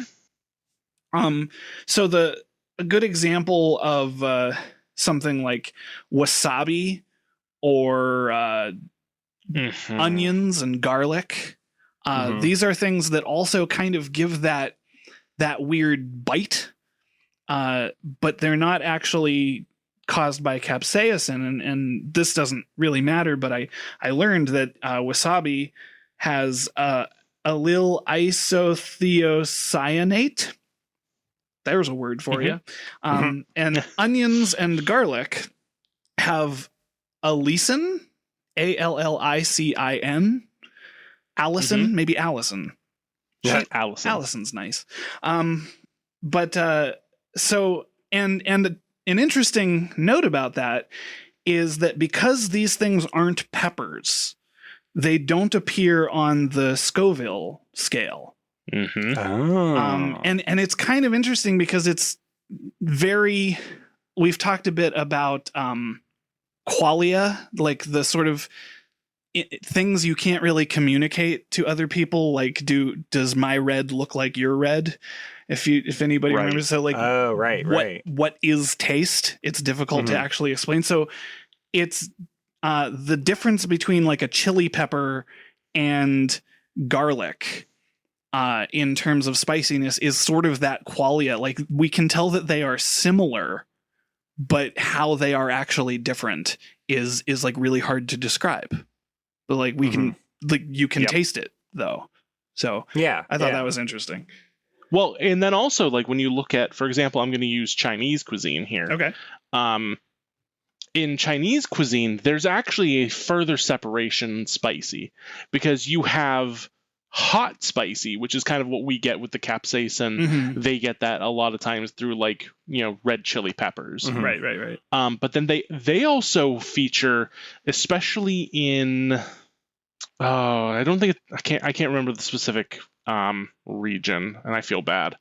So a good example of something like wasabi or onions and garlic. These are things that also kind of give that weird bite, but they're not actually caused by capsaicin. And this doesn't really matter, but I learned that wasabi has allyl isothiocyanate. There's a word for you. And onions and garlic have allicin, allicin, Allison, maybe Allison. Yeah, Allison. Allison's nice. So an interesting note about that is that because these things aren't peppers, they don't appear on the Scoville scale. And it's kind of interesting because it's very, we've talked a bit about qualia, like the sort of things you can't really communicate to other people. Like, does my red look like your red? If anybody remembers, so like, what is taste? It's difficult to actually explain. So it's the difference between like a chili pepper and garlic in terms of spiciness is sort of that qualia. Like, we can tell that they are similar, but how they are actually different is like really hard to describe. But like we can, like, you can taste it though. So I thought that was interesting. Well, and then also, like, when you look at, for example, I'm going to use Chinese cuisine here. Okay. In Chinese cuisine, there's actually a further separation spicy, because you have hot spicy, which is kind of what we get with the capsaicin. They get that a lot of times through, like, red chili peppers. Right. But then they also feature, especially in I can't remember the specific region, and I feel bad.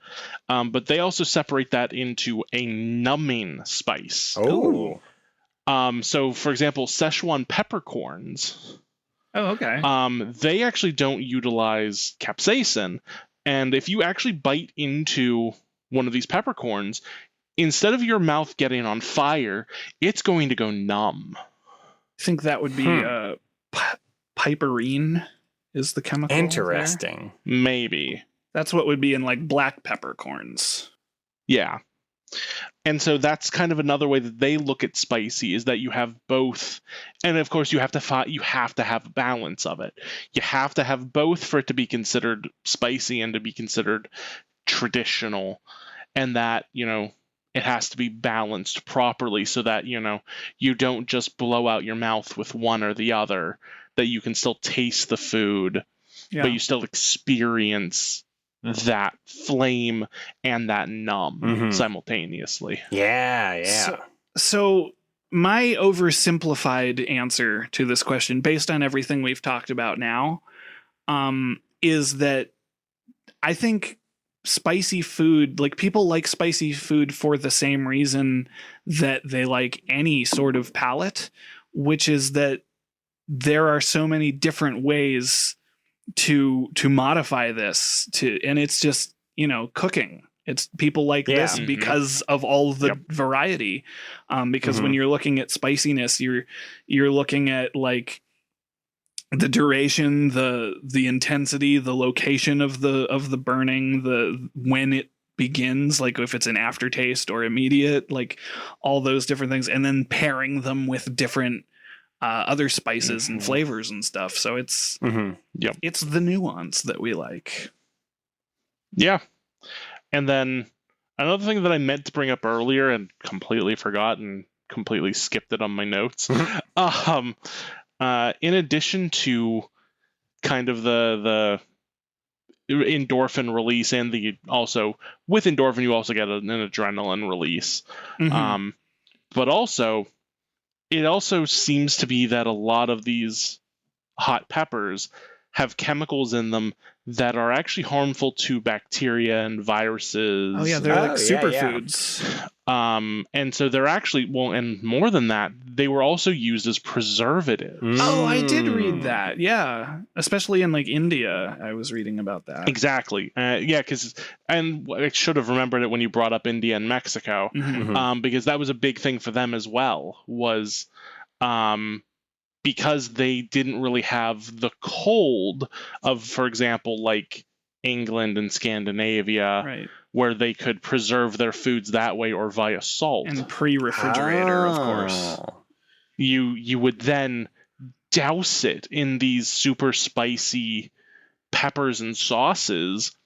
But they also separate that into a numbing spice. Oh. So for example, Szechuan peppercorns. Oh, okay. They actually don't utilize capsaicin, and if you actually bite into one of these peppercorns, instead of your mouth getting on fire, it's going to go numb. I think that would be piperine is the chemical. Interesting. There. Maybe. That's what would be in like black peppercorns. Yeah. And so that's kind of another way that they look at spicy, is that you have both. And of course you have to have a balance of it. You have to have both for it to be considered spicy and to be considered traditional. And that, it has to be balanced properly so that, you don't just blow out your mouth with one or the other, that you can still taste the food, but you still experience that flame and that numb simultaneously. Yeah. So my oversimplified answer to this question, based on everything we've talked about now, is that I think spicy food, like, people like spicy food for the same reason that they like any sort of palate, which is that there are so many different ways to modify this and it's just, cooking. It's people like this because of all the variety. Because when you're looking at spiciness, you're looking at like the duration, the intensity, the location of the burning, when it begins, like if it's an aftertaste or immediate, like all those different things, and then pairing them with different other spices and flavors and stuff. So it's it's the nuance that we like. Yeah. And then another thing that I meant to bring up earlier and completely forgot and completely skipped it on my notes. In addition to kind of the endorphin release, and also with endorphin you also get an adrenaline release. Mhm. But also, it also seems to be that a lot of these hot peppers have chemicals in them that are actually harmful to bacteria and viruses. Oh yeah, they're like yeah, superfoods. And so they're actually, well, and more than that, they were also used as preservatives. Oh, I did read Mm. that. Yeah, especially in like India, I was reading about that. Exactly. Yeah, and I should have remembered it when you brought up India and Mexico, Mhm. because that was a big thing for them as well, was because they didn't really have the cold of, for example, like England and Scandinavia, Right. where they could preserve their foods that way or via salt. And pre-refrigerator, of course. Oh. You would then douse it in these super spicy peppers and sauces,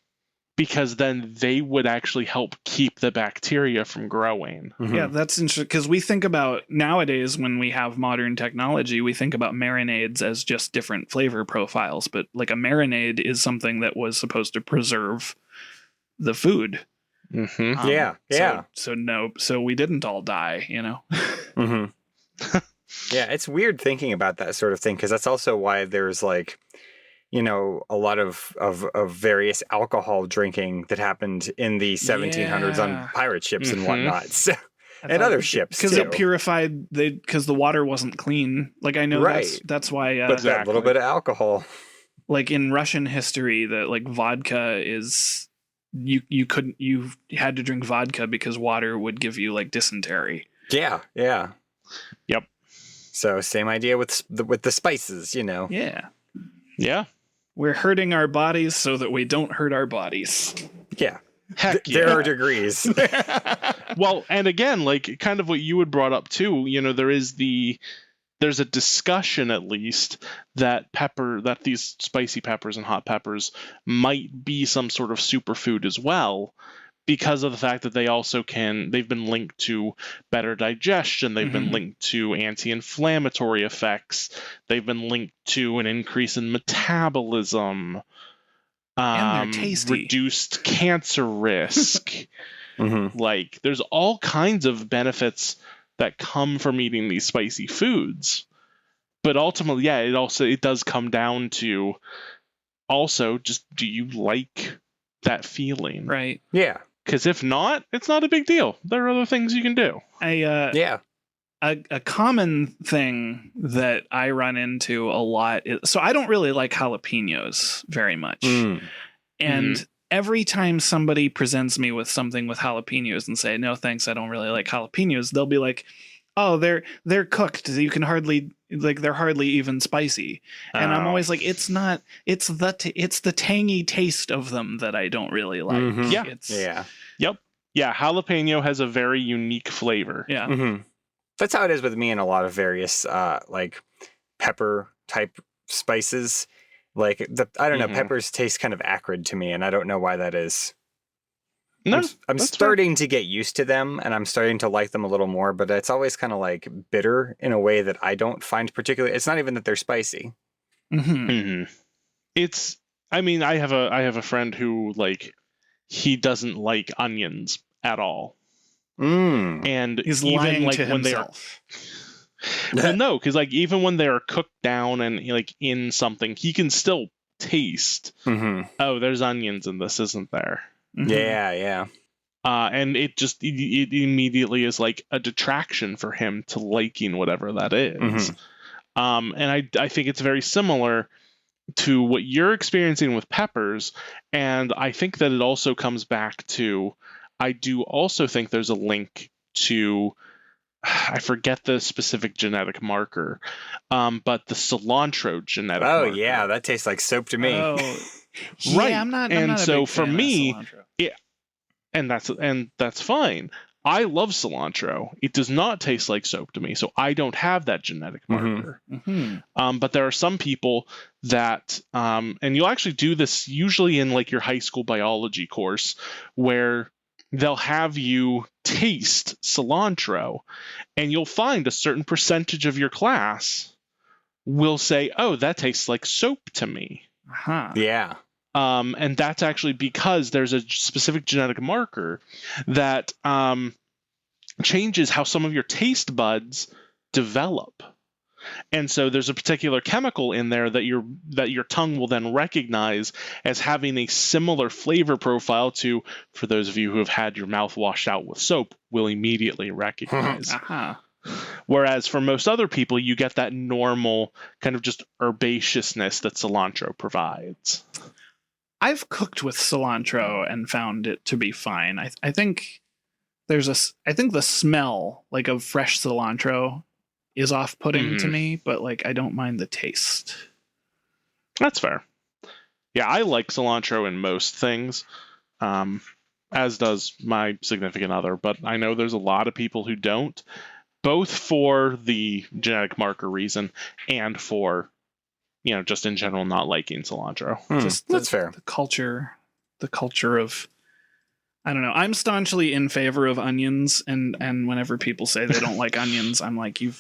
because then they would actually help keep the bacteria from growing. Mhm. Yeah, that's interesting because we think about nowadays when we have modern technology, we think about marinades as just different flavor profiles. But like a marinade is something that was supposed to preserve the food. Mm-hmm. Yeah. So we didn't all die, hmm Yeah, it's weird thinking about that sort of thing, because that's also why there's like, a lot of various alcohol drinking that happened in the 1700s Yeah. on pirate ships and Mhm. whatnot. So, and other ships because too. it purified because the water wasn't clean. Like I know Right. that's why. But that little Exactly. bit of alcohol. Like in Russian history, that like vodka is you had to drink vodka because water would give you like dysentery. Yeah. Yep. So same idea with the spices, Yeah, Yeah. we're hurting our bodies so that we don't hurt our bodies. Yeah. Heck There yeah. are degrees. Well, and again, like kind of what you had brought up too, there's a discussion at least that these spicy peppers and hot peppers might be some sort of superfood as well, because of the fact that they've been linked to better digestion, they've been Mhm. linked to anti-inflammatory effects, they've been linked to an increase in metabolism, And they're tasty. reduced cancer risk. hmm Like, there's all kinds of benefits that come from eating these spicy foods. But ultimately, yeah, it does come down to also just, do you like that feeling? Right. Yeah. Because if not, it's not a big deal. There are other things you can do. Yeah. A common thing that I run into a lot is, so I don't really like jalapenos very much. Mm. And every time somebody presents me with something with jalapenos and say, no, thanks, I don't really like jalapenos, they'll be like, oh, they're cooked. You can hardly, like, they're hardly even spicy. And I'm Oh. always like, it's not, it's the tangy taste of them that I don't really like. Mhm. Yeah. Yeah. Yep. Yeah, jalapeno has a very unique flavor. Yeah. hmm That's how it is with me and a lot of various like pepper type spices. Like I don't know, Mhm. peppers taste kind of acrid to me, and I don't know why that is. No, I'm that's starting to get used to them, and I'm starting to like them a little more. But it's always kind of like bitter in a way that I don't find particularly. It's not even that they're spicy. Hmm. Mhm. I have a friend who, like, he doesn't like onions at all. Mm. And He's even lying like to when himself. well, no, because like even when they're cooked down and like in something, he can still taste, hmm oh, there's onions in this, isn't there? Mhm. Yeah. And it immediately is like a detraction for him to liking whatever that is. Mhm. And I think it's very similar to what you're experiencing with peppers, and I think that it also comes back to, I do also think there's a link to, I forget the specific genetic marker, but the cilantro genetic Oh marker. yeah, that tastes like soap to me. Oh, yeah, Right. I'm not And a so big for fan of me, cilantro. and that's fine. I love cilantro. It does not taste like soap to me, so I don't have that genetic Mhm. marker. Mhm. But there are some people that, and you'll actually do this usually in like your high school biology course, where they'll have you taste cilantro, and you'll find a certain percentage of your class will say, "Oh, that tastes like soap to me." Uh-huh. Yeah. And that's actually because there's a specific genetic marker that changes how some of your taste buds develop. And so there's a particular chemical in there that your tongue will then recognize as having a similar flavor profile to, for those of you who have had your mouth washed out with soap, will immediately recognize. Uh-huh. Whereas for most other people, you get that normal kind of just herbaceousness that cilantro provides. I've cooked with cilantro and found it to be fine. I think I think the smell like of fresh cilantro is off-putting to me, but like I don't mind the taste. That's fair. Yeah, I like cilantro in most things, as does my significant other, but I know there's a lot of people who don't, both for the genetic marker reason and for, just in general not liking cilantro. Just that's fair. The culture of, I don't know. I'm staunchly in favor of onions, and whenever people say they don't like onions, I'm like, you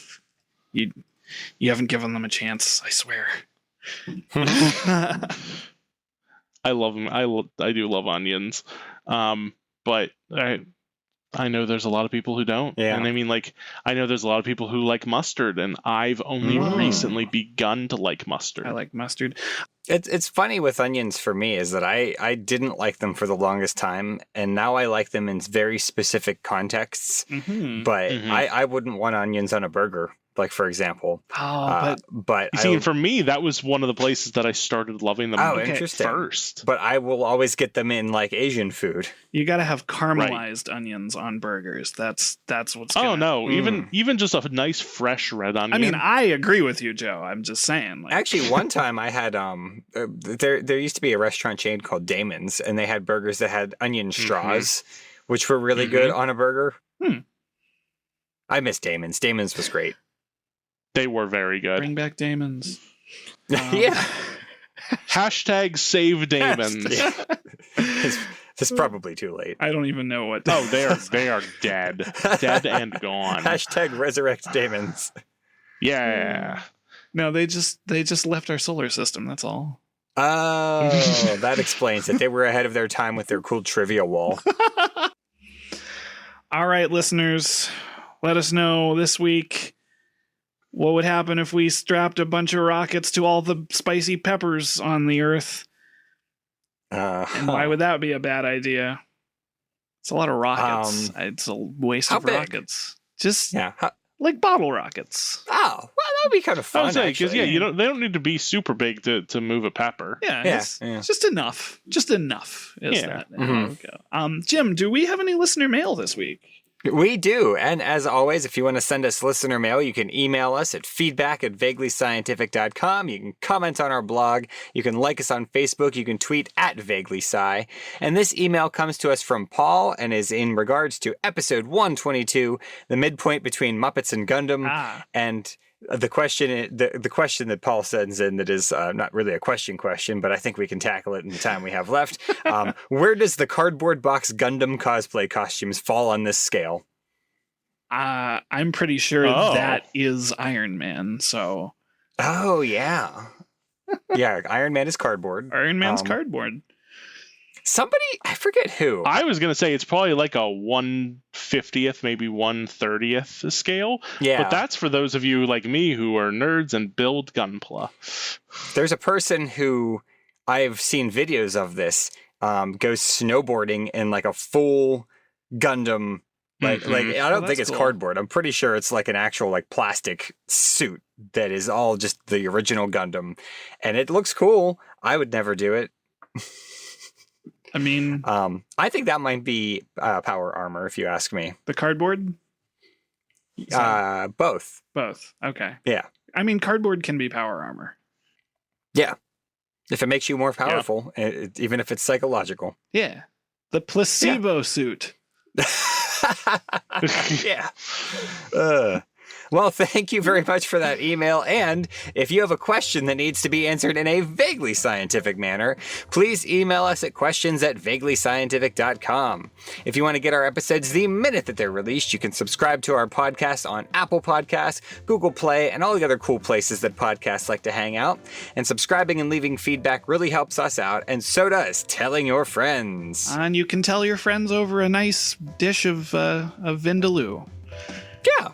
haven't given them a chance, I swear. I love them. I do love onions, but I know there's a lot of people who don't. Yeah. And I mean, like, I know there's a lot of people who like mustard, and I've only recently begun to like mustard. I like mustard. It's funny with onions for me is that I didn't like them for the longest time, and now I like them in very specific contexts. But I wouldn't want onions on a burger, like, for example. But you see, for me, that was one of the places that I started loving them interesting. first. But I will always get them in like Asian food. You got to have caramelized onions on burgers. That's what's gonna... Oh no, even just a nice fresh red onion. I mean, I agree with you, Joe. I'm just saying. Like... Actually, one time I had there used to be a restaurant chain called Damon's, and they had burgers that had onion straws, which were really good on a burger. I miss Damon's. Damon's was great. They were very good. Bring back Damon's. Yeah. Hashtag save Damon's. It's probably too late. I don't even know what. Oh, they are dead, dead and gone. Hashtag resurrect Damon's. Yeah. No, they just left our solar system. That's all. Oh, that explains it. They were ahead of their time with their cool trivia wall. All right, listeners, let us know this week what would happen if we strapped a bunch of rockets to all the spicy peppers on the Earth. And why would that be a bad idea? It's a lot of rockets. It's a waste of rockets. Just like bottle rockets. Oh, well, that'd be kind of fun. Because they don't need to be super big to move a pepper. It's just enough. Just enough. Jim, do we have any listener mail this week? We do. And as always, if you want to send us listener mail, you can email us at feedback@vaguelyscientific.com. You can comment on our blog. You can like us on Facebook. You can tweet @vaguelysci. And this email comes to us from Paul and is in regards to episode 122, the midpoint between Muppets and Gundam. And the question that Paul sends in that is not really a question, but I think we can tackle it in the time we have left. Where does the cardboard box Gundam cosplay costumes fall on this scale? I'm pretty sure that is Iron Man. So. Oh yeah, yeah. Iron Man is cardboard. Iron Man's cardboard. Somebody, I forget who. I was going to say it's probably like a 1/50th, maybe 1/30th scale. Yeah. But that's for those of you like me who are nerds and build Gunpla. There's a person who I've seen videos of this goes snowboarding in like a full Gundam. Like I don't think it's cardboard. I'm pretty sure it's like an actual like plastic suit that is all just the original Gundam. And it looks cool. I would never do it. I mean, I think that might be power armor, if you ask me. The cardboard? Both. Both. Okay. Yeah. I mean, cardboard can be power armor. Yeah. If it makes you more powerful, even if it's psychological. Yeah. The placebo suit. Yeah. Well, thank you very much for that email. And if you have a question that needs to be answered in a vaguely scientific manner, please email us at questions@vaguelyscientific.com. If you want to get our episodes the minute that they're released, you can subscribe to our podcast on Apple Podcasts, Google Play, and all the other cool places that podcasts like to hang out. And subscribing and leaving feedback really helps us out, and so does telling your friends. And you can tell your friends over a nice dish of vindaloo. Yeah.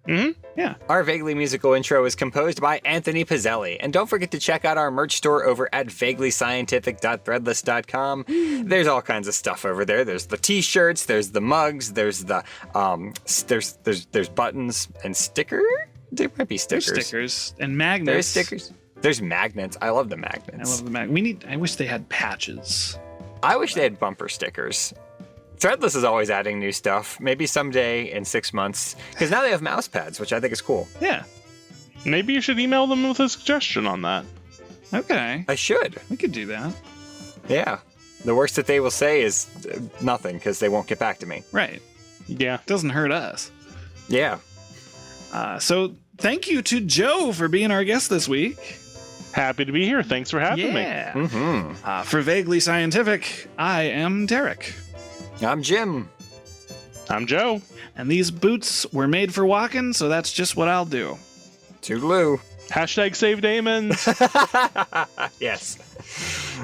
Mm-hmm. Yeah. Our vaguely musical intro is composed by Anthony Pizzelli. And don't forget to check out our merch store over at vaguelyscientific.threadless.com. There's all kinds of stuff over there. There's the t-shirts, there's the mugs, there's the there's buttons and stickers. There might be stickers. There's stickers and magnets. There's stickers. There's magnets. I love the magnets. I love the I wish they had patches. I wish they had bumper stickers. Threadless is always adding new stuff. Maybe someday in 6 months. Because now they have mouse pads, which I think is cool. Yeah. Maybe you should email them with a suggestion on that. Okay. I should. We could do that. Yeah. The worst that they will say is nothing, because they won't get back to me. Right. Yeah. Doesn't hurt us. Yeah. So thank you to Joe for being our guest this week. Happy to be here. Thanks for having me. Yeah. Mm-hmm. For Vaguely Scientific, I am Derek. I'm Jim. I'm Joe. And these boots were made for walking, so that's just what I'll do. Toodaloo. Hashtag save Damons. Yes.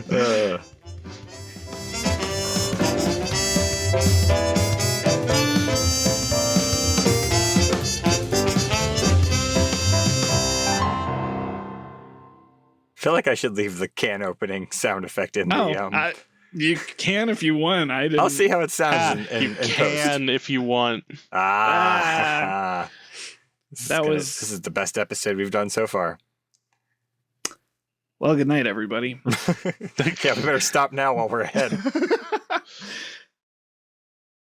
I feel like I should leave the can opening sound effect in the... you can if you want. I didn't. I'll see how it sounds You in can post. if you want. This is the best episode we've done so far. Well, good night, everybody. Yeah, we better stop now while we're ahead.